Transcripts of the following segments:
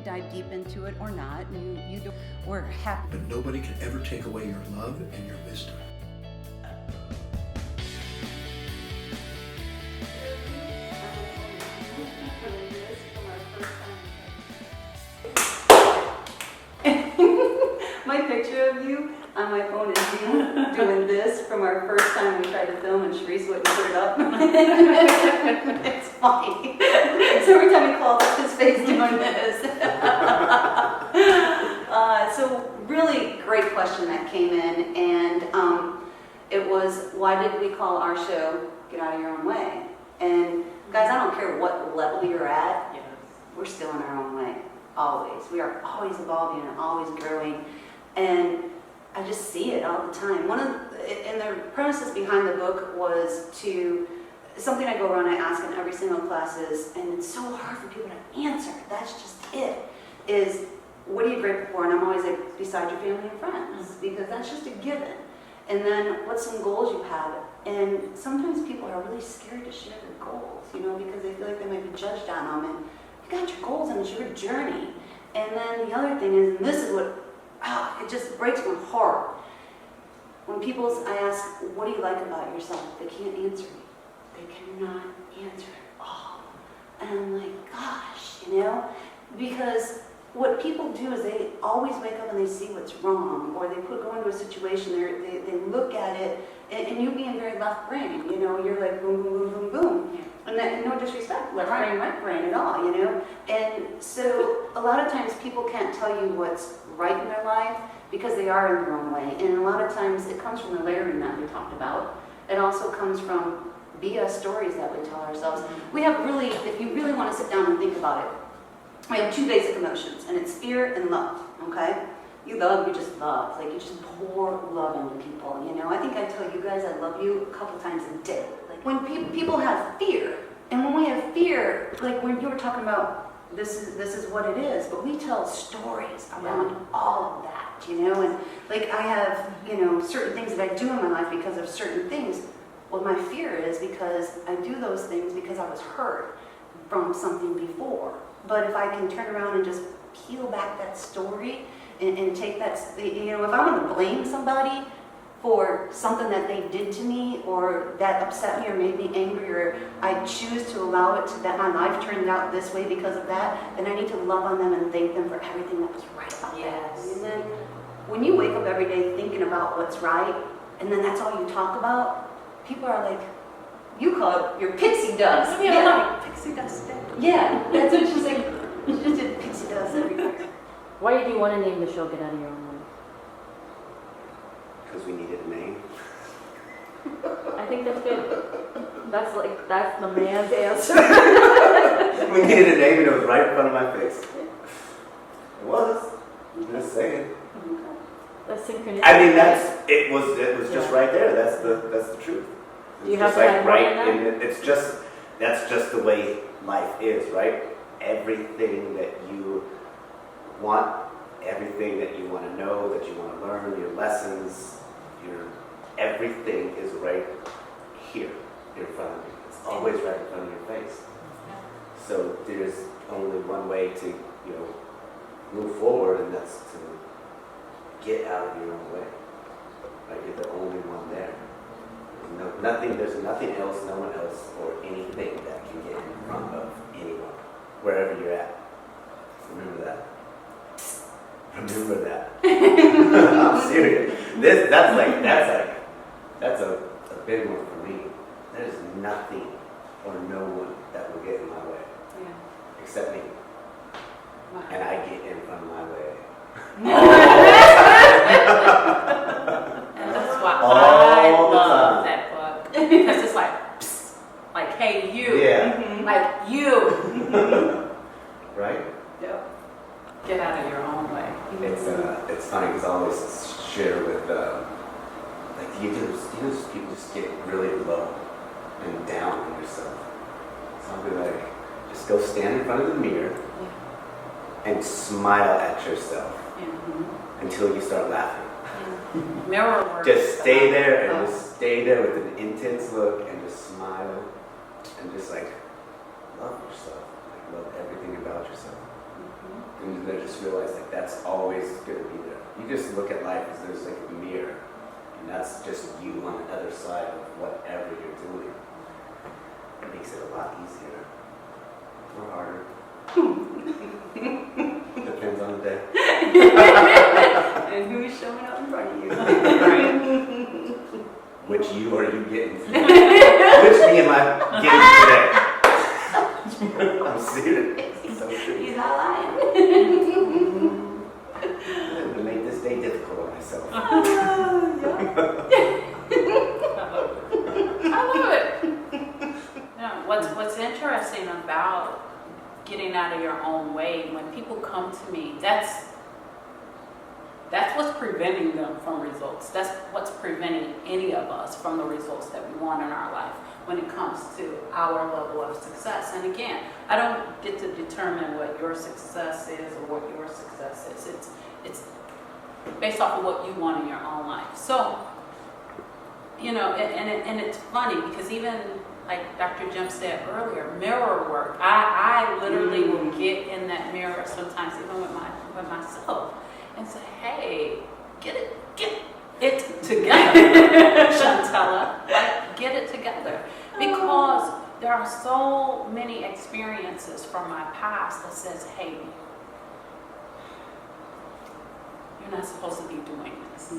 dive deep into it or not. You do. We're happy. But nobody can ever take away your love and your wisdom. My picture of you on my phone is you doing this from our first time we tried to film, and Sharice wouldn't put it up. It's funny. So every time he calls, it's his face doing this. So really great question that came in, and it was, why did we call our show Get Out of Your Own Way? And guys, I don't care what level you're at, Yes. we're still in our own way. Always. We are always evolving and always growing. And I just see it all the time. And the premises behind the book was something I go around and I ask in every single class is, and it's so hard for people to answer, that's just it, is what are you grateful for? And I'm always like, beside your family and friends, because that's just a given. And then what's some goals you have? And sometimes people are really scared to share their goals, because they feel like they might be judged on them. And you got your goals and it's your journey. And then the other thing is, and this is what, it just breaks my heart. When I ask, what do you like about yourself? They can't answer me. They cannot answer at all. And I'm like, gosh, because what people do is they always wake up and they see what's wrong, or they go into a situation, they look at it, and you being very left brain, you're like boom, boom, boom, boom, boom. And that, no disrespect, left brain, right brain at all, And so a lot of times people can't tell you what's right in their life because they are in their own way. And a lot of times it comes from the layering that we talked about. It also comes from BS stories that we tell ourselves. We have really, if you really want to sit down and think about it, we have two basic emotions, and it's fear and love, okay? You just love. Like, you just pour love into people, I think I tell you guys I love you a couple times a day. Like, when people have fear, and when we have fear, like when you were talking about this is what it is, but we tell stories around all of that, and like I have, certain things that I do in my life because of certain things. Well, my fear is because I do those things because I was hurt from something before. But if I can turn around and just peel back that story and take that, if I want to blame somebody for something that they did to me or that upset me or made me angry, or I choose to allow it to that my life turned out this way because of that, then I need to love on them and thank them for everything that was right about that. And then when you wake up every day thinking about what's right, and then that's all you talk about, people are like, you call it your pixie dust. Pixie dust. Yeah, that's what she's like. She just did pixie dust everywhere. Why did you want to name the show Get Out of Your Own Way? Because we needed a name. I think that's good. That's the man's answer. We needed a name and it was right in front of my face. It was. I'm just saying. The synchronicity. I mean, it was just right there. That's the truth. It's Do you have just to like have more right than in it. That's just the way life is, right? Everything that you want, everything that you want to know, that you want to learn, your lessons, everything is right here in front of you. It's always right in front of your face. So there's only one way to, move forward, and that's to get out of your own way. Right? You're the only one there. There's nothing else, no one else, or anything that can get in front of anyone, wherever you're at. Remember that. Remember that. I'm serious. That's a big one for me. There's nothing or no one that will get in my way, except me. Wow. And I get in front of my way. And that's why All I the love time. that book. Because it's like, psst, like, hey, you. Yeah. Like, you. Right? Yep. Get out of your own way. It's funny because I always share with people just get really low and down on yourself. So I'll be like, just go stand in front of the mirror and smile at yourself until you start laughing. Mirror work. Just stay there and just stay there with an intense look and just smile and just like love yourself. Like love everything about yourself. And then just realize that that's always going to be there. You just look at life as there's like a mirror, and that's just you on the other side of whatever you're doing. It makes it a lot easier or harder. Depends on the day. And who's showing up in front of you? Which you are you getting today? Which me am I getting today? I'm serious. It's so true. He's not lying. I'm gonna make this day difficult on myself. I love it. Yeah, what's interesting about getting out of your own way, when people come to me, that's what's preventing them from results. That's what's preventing any of us from the results that we want in our life when it comes to our level of success. And again, I don't get to determine what your success is or what your success is. It's based off of what you want in your own life. So, and it's funny because even like Dr. Jim said earlier, mirror work. I literally will get in that mirror sometimes, even with myself, and say, "Hey, get it together, Shuntella. Like, get it together." Because there are so many experiences from my past that says, "Hey, you're not supposed to be doing this.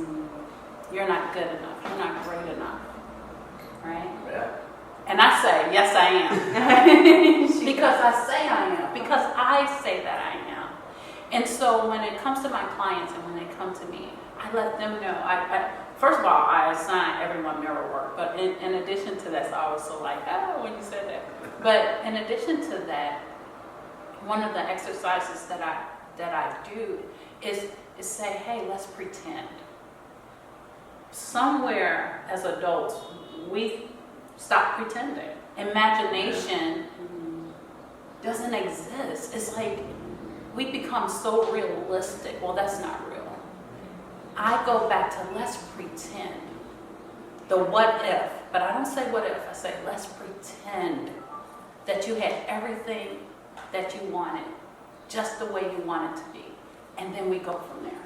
You're not good enough. You're not great enough." Right? Yeah. And I say, yes, I am. Because I say I am. Because I say that I am. And so when it comes to my clients and when they come to me, I let them know. First of all, I assign everyone mirror work. But in addition to that, so I was so like, oh, when you said that. But in addition to that, one of the exercises that I do is say, hey, let's pretend. Somewhere as adults, we stop pretending. Imagination doesn't exist. It's like we become so realistic. Well, that's not real. I go back to let's pretend. The what if. But I don't say what if. I say let's pretend that you had everything that you wanted, just the way you want it to be. And then we go from there.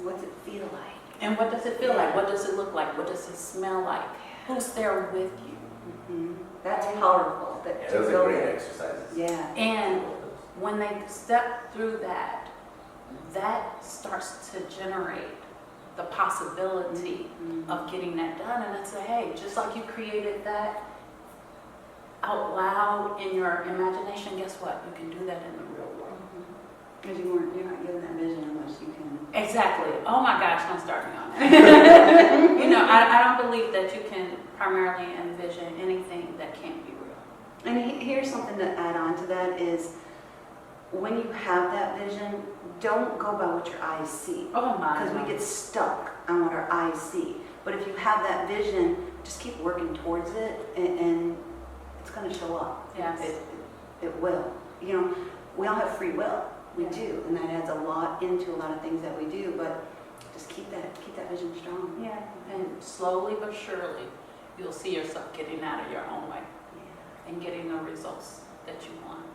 What's it feel like? And what does it feel like? What does it look like? What does it smell like? Who's there with you? That's powerful. Yeah, those are great exercises. Yeah. And when they step through that, that starts to generate the possibility of getting that done. And I say, hey, just like you created that out loud in your imagination, guess what? You can do that in the real world. Because you're not given that vision unless you can. Exactly. Oh my gosh, don't start me on that. I don't believe that you can primarily envision anything that can't be real. And here's something to add on to that is when you have that vision, don't go by what your eyes see. Oh my. Because we get stuck on what our eyes see. But if you have that vision, just keep working towards it and it's going to show up. Yes. It will. We all have free will. We Yeah. do. And that adds a lot into a lot of things that we do. But just keep that vision strong. Yeah. And slowly but surely, you'll see yourself getting out of your own way and getting the results that you want.